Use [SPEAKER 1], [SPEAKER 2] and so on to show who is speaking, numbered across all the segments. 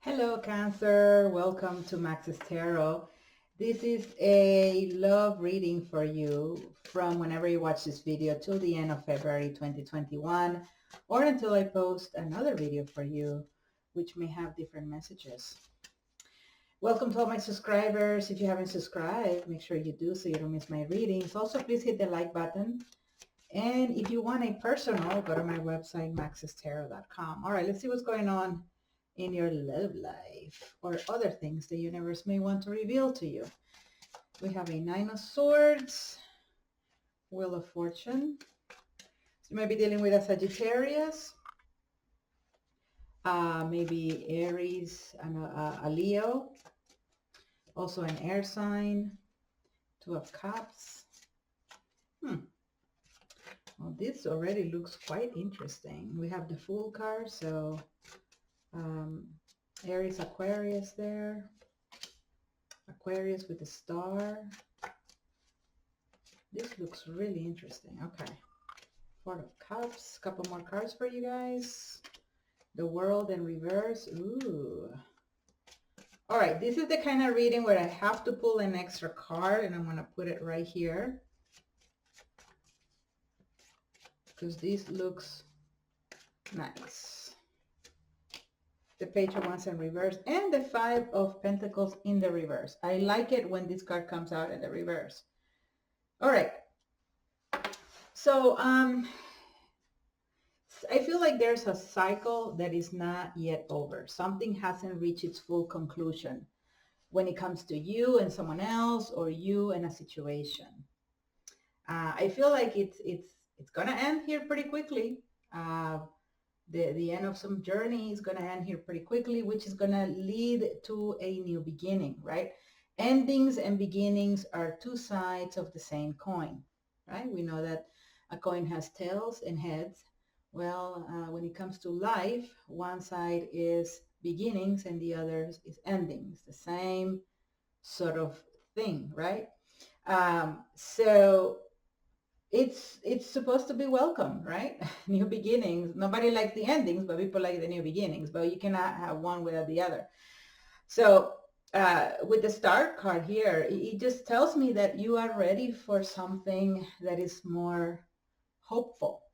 [SPEAKER 1] Hello, Cancer. Welcome to Max's Tarot. This is a love reading for you from whenever you watch this video till the end of February 2021 or until I post another video for you, which may have different messages. Welcome to all my subscribers. If you haven't subscribed, make sure you do so you don't miss my readings. Also, please hit the like button. And if you want a personal, go to my website, maxestarot.com. All right, let's see what's going on in your love life or other things the universe may want to reveal to you. We have a Nine of Swords, Wheel of Fortune. So you might be dealing with a Sagittarius, maybe Aries and a Leo, also an air sign, Two of Cups. Well, this already looks quite interesting. We have the Fool card, so Aries, Aquarius there. Aquarius with a star. This looks really interesting. Okay. Four of Cups. Couple more cards for you guys. The World in reverse. Ooh. All right. This is the kind of reading where I have to pull an extra card, and I'm going to put it right here, because this looks nice. The Page of Wands in reverse and the Five of Pentacles in the reverse. I like it when this card comes out in the reverse. All right. So I feel like there's a cycle that is not yet over. Something hasn't reached its full conclusion when it comes to you and someone else, or you and a situation. I feel like it's gonna end here pretty quickly. The end of some journey is going to end here pretty quickly, which is going to lead to a new beginning, right? Endings and beginnings are two sides of the same coin, right? We know that a coin has tails and heads. Well, when it comes to life, one side is beginnings and the other is endings, the same sort of thing, right? So it's supposed to be welcome, right? New beginnings. Nobody likes the endings, but people like the new beginnings. But you cannot have one without the other. So with the Star card here, it just tells me that you are ready for something that is more hopeful.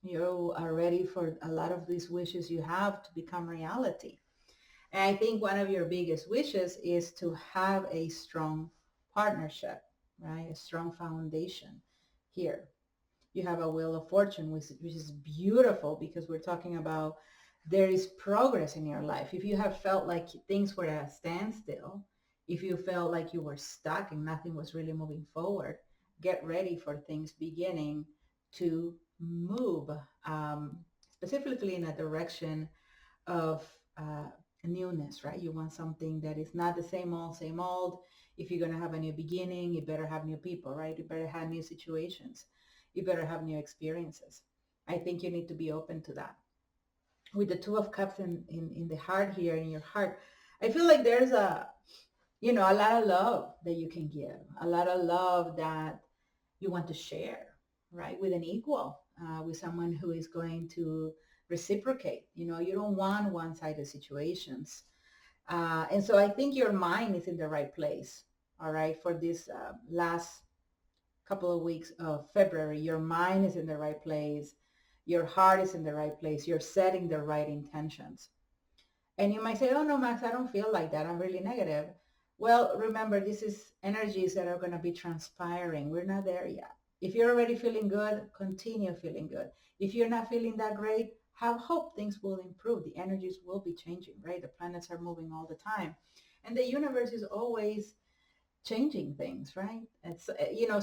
[SPEAKER 1] You are ready for a lot of these wishes you have to become reality. And I think one of your biggest wishes is to have a strong partnership, right? A strong foundation. Here you have a Wheel of Fortune, which is beautiful, because we're talking about there is progress in your life. If you have felt like things were at a standstill, if you felt like you were stuck and nothing was really moving forward, get ready for things beginning to move, specifically in a direction of newness, right? You want something that is not the same old, same old. If you're going to have a new beginning, you better have new people, right? You better have new situations. You better have new experiences. I think you need to be open to that. With the Two of Cups in the heart here, in your heart, I feel like there's a lot of love that you can give, a lot of love that you want to share, right? With an equal, with someone who is going to reciprocate. You don't want one-sided situations. And so I think your mind is in the right place, all right, for this last couple of weeks of February. Your mind is in the right place. Your heart is in the right place. You're setting the right intentions. And you might say, oh, no, Max, I don't feel like that. I'm really negative. Well, remember, this is energies that are going to be transpiring. We're not there yet. If you're already feeling good, continue feeling good. If you're not feeling that great, have hope things will improve. The energies will be changing, right? The planets are moving all the time. And the universe is always changing things, right? It's,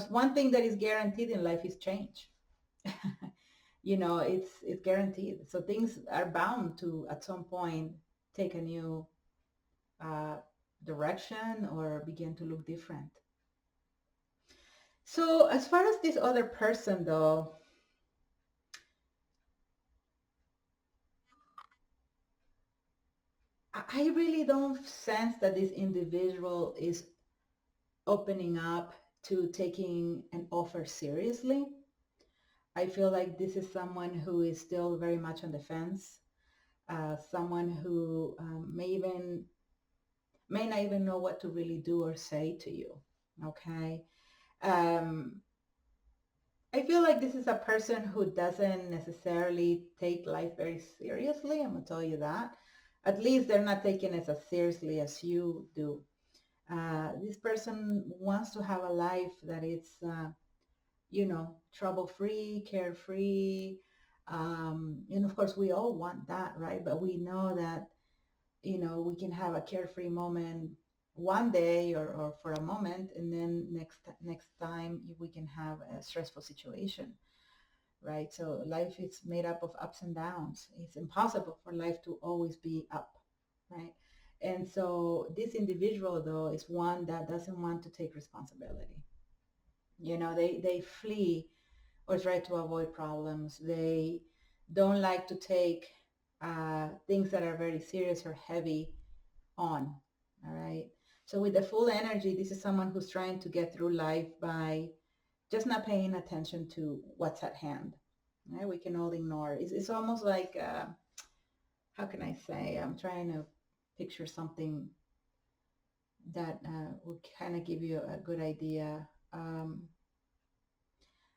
[SPEAKER 1] one thing that is guaranteed in life is change. It's guaranteed. So things are bound to, at some point, take a new direction or begin to look different. So as far as this other person, though, I really don't sense that this individual is opening up to taking an offer seriously. I feel like this is someone who is still very much on the fence. someone who may not even know what to really do or say to you. Okay. Um, I feel like this is a person who doesn't necessarily take life very seriously. I'm gonna tell you that. At least they're not taking it as seriously as you do. This person wants to have a life that is, trouble-free, carefree. And of course, we all want that, right? But we know that, we can have a carefree moment one day or for a moment, and then next time we can have a stressful situation, right? So life is made up of ups and downs. It's impossible for life to always be up, right? And so this individual, though, is one that doesn't want to take responsibility. They flee or try to avoid problems. They don't like to take things that are very serious or heavy on. All right. So with the full energy, this is someone who's trying to get through life by just not paying attention to what's at hand. Right? We can all ignore. It's almost like, how can I say? I'm trying to picture something that will kind of give you a good idea.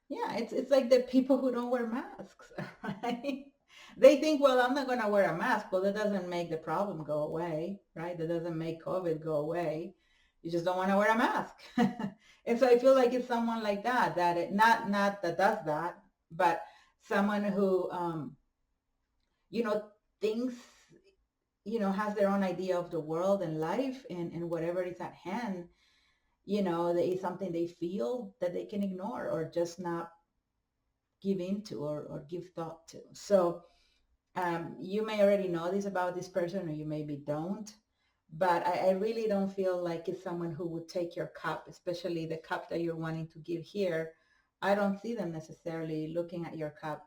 [SPEAKER 1] Yeah, it's like the people who don't wear masks, right? They think, well, I'm not going to wear a mask. Well, that doesn't make the problem go away, right? That doesn't make COVID go away. You just don't want to wear a mask. And so I feel like it's someone like that, not that does that, but someone who, you know, thinks, has their own idea of the world and life and whatever is at hand, that is something they feel that they can ignore or just not give into or give thought to. So you may already know this about this person or you maybe don't, but I really don't feel like it's someone who would take your cup, especially the cup that you're wanting to give here. I don't see them necessarily looking at your cup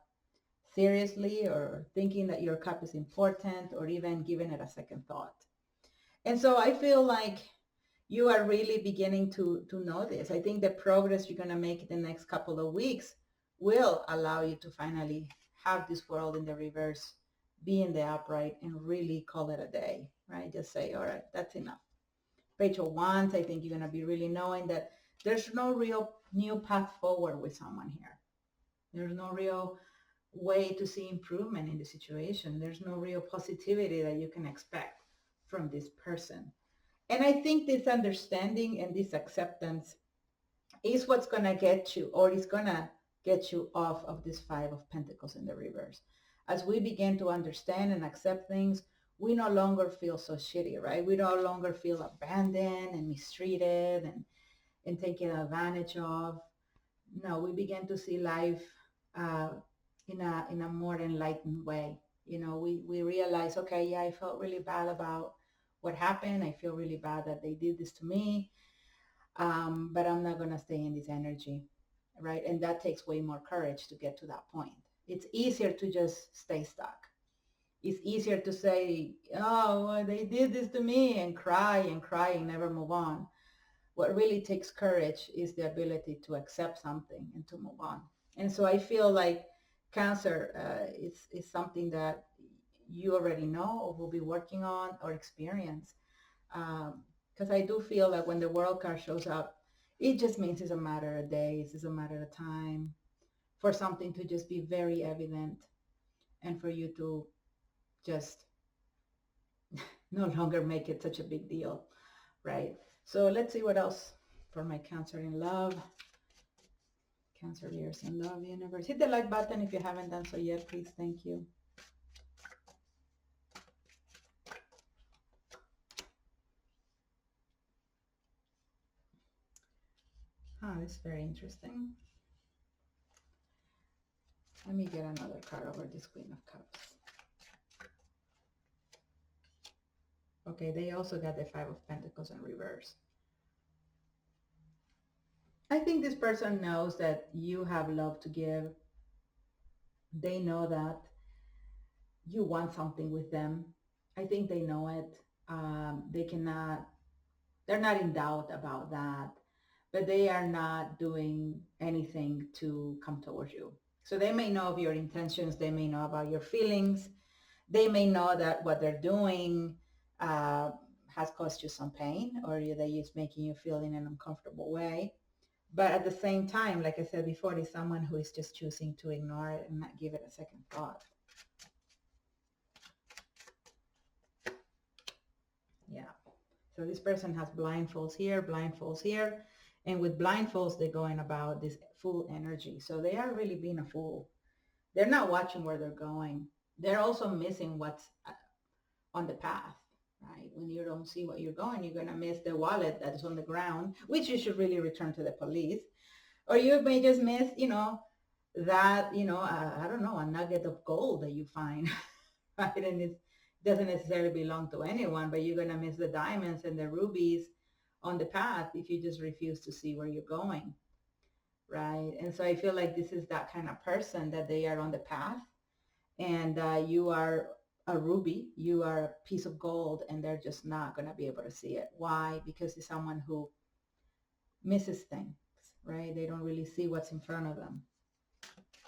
[SPEAKER 1] seriously or thinking that your cup is important or even giving it a second thought. And so I feel like you are really beginning to know this. I think the progress you're going to make in the next couple of weeks will allow you to finally have this world in the reverse, be in the upright, and really call it a day, right? Just say, all right, that's enough. Page of Wands, I think you're going to be really knowing that there's no real new path forward with someone here. There's no real way to see improvement in the situation. There's no real positivity that you can expect from this person. And I think this understanding and this acceptance is what's going to get you, or is going to get you off of this Five of Pentacles in the reverse. As we begin to understand and accept things, we no longer feel so shitty, right? We no longer feel abandoned and mistreated and taken advantage of. No, we begin to see life in a more enlightened way. We realize, okay, yeah, I felt really bad about what happened. I feel really bad that they did this to me, but I'm not going to stay in this energy, right? And that takes way more courage to get to that point. It's easier to just stay stuck. It's easier to say, oh, well, they did this to me, and cry and never move on. What really takes courage is the ability to accept something and to move on. And so I feel like Cancer is something that you already know or will be working on or experience. Because I do feel that when the World card shows up, it just means it's a matter of days, it's a matter of time for something to just be very evident and for you to just no longer make it such a big deal, right? So let's see what else for my Cancer in love. Cancer years in love universe. Hit the like button if you haven't done so yet, please. Thank you. This is very interesting. Let me get another card over this Queen of Cups. Okay, they also got the Five of Pentacles in reverse. I think this person knows that you have love to give. They know that you want something with them. I think they know it. They're not in doubt about that, but they are not doing anything to come towards you. So they may know of your intentions. They may know about your feelings. They may know that what they're doing has caused you some pain, or that it's making you feel in an uncomfortable way. But at the same time, like I said before, it's someone who is just choosing to ignore it and not give it a second thought. Yeah. So this person has blindfolds here. And with blindfolds, they're going about this full energy. So they are really being a fool. They're not watching where they're going. They're also missing what's on the path, right? When you don't see what you're going, you're going to miss the wallet that is on the ground, which you should really return to the police. Or you may just miss, that, I don't know, a nugget of gold that you find, right? And it doesn't necessarily belong to anyone, but you're going to miss the diamonds and the rubies on the path if you just refuse to see where you're going, right? And so I feel like this is that kind of person, that they are on the path, and you are a ruby, you are a piece of gold, and they're just not going to be able to see it. Why? Because it's someone who misses things, right? They don't really see what's in front of them.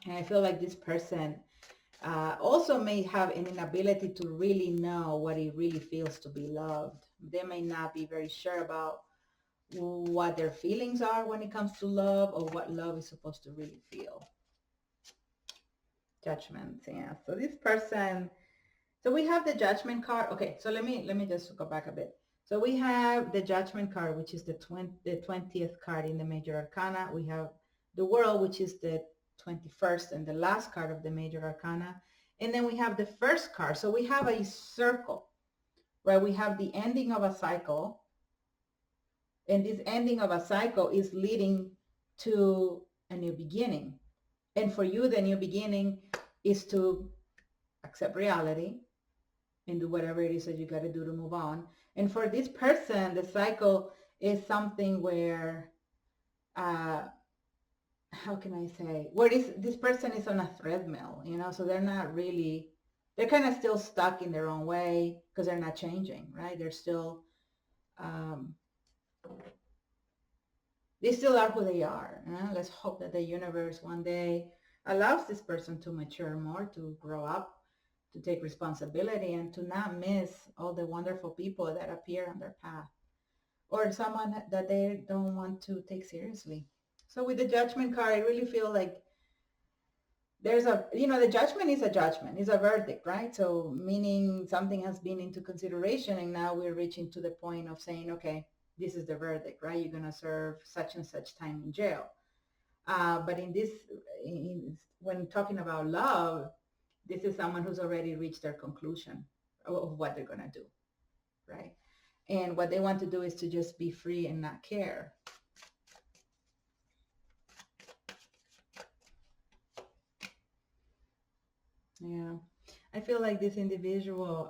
[SPEAKER 1] And I feel like this person also may have an inability to really know what it really feels to be loved. They may not be very sure about what their feelings are when it comes to love, or what love is supposed to really feel. Judgment, yeah. So this person, so we have the Judgment card. Okay, so let me just go back a bit. So we have the Judgment card, which is the 20th card in the Major Arcana. We have the World, which is the 21st and the last card of the Major Arcana. And then we have the first card. So we have a circle, right? We have the ending of a cycle. And this ending of a cycle is leading to a new beginning. And for you, the new beginning is to accept reality and do whatever it is that you got to do to move on. And for this person, the cycle is something where, how can I say, where this person is on a treadmill, so they're not really, they're kind of still stuck in their own way because they're not changing, right? They're still, they still are who they are. Let's hope that the universe one day allows this person to mature more, to grow up, to take responsibility, and to not miss all the wonderful people that appear on their path, or someone that they don't want to take seriously. So with the Judgment card, I really feel like there's the judgment is a judgment, is a verdict, right? So meaning something has been into consideration, and now we're reaching to the point of saying, okay, this is the verdict, right? You're going to serve such and such time in jail. But when talking about love, this is someone who's already reached their conclusion of what they're going to do, right? And what they want to do is to just be free and not care. Yeah, I feel like this individual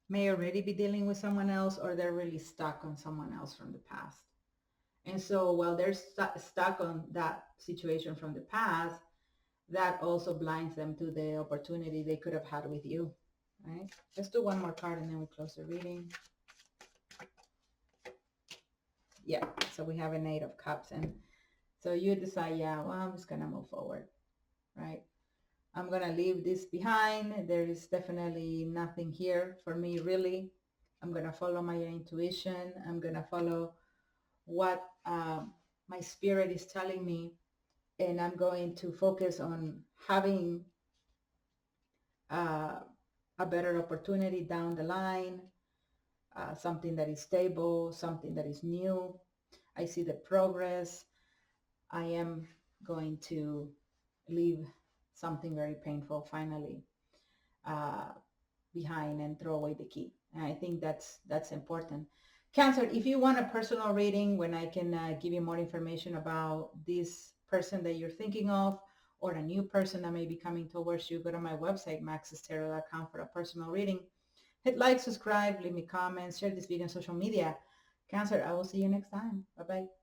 [SPEAKER 1] may already be dealing with someone else, or they're really stuck on someone else from the past. And so while they're stuck on that situation from the past, that also blinds them to the opportunity they could have had with you, right? Let's do one more card and then we close the reading. Yeah, so we have an 8 of Cups, and so you decide, yeah, well, I'm just gonna move forward, right? I'm gonna leave this behind. There is definitely nothing here for me, really. I'm gonna follow my intuition. I'm gonna follow what my spirit is telling me, and I'm going to focus on having a better opportunity down the line, something that is stable, something that is new. I see the progress. I am going to leave something very painful finally behind and throw away the key. And I think that's important. Cancer, if you want a personal reading when I can give you more information about this person that you're thinking of, or a new person that may be coming towards you, go to my website, maxestarot.com, for a personal reading. Hit like, subscribe, leave me comments, share this video on social media. Cancer, I will see you next time. Bye-bye.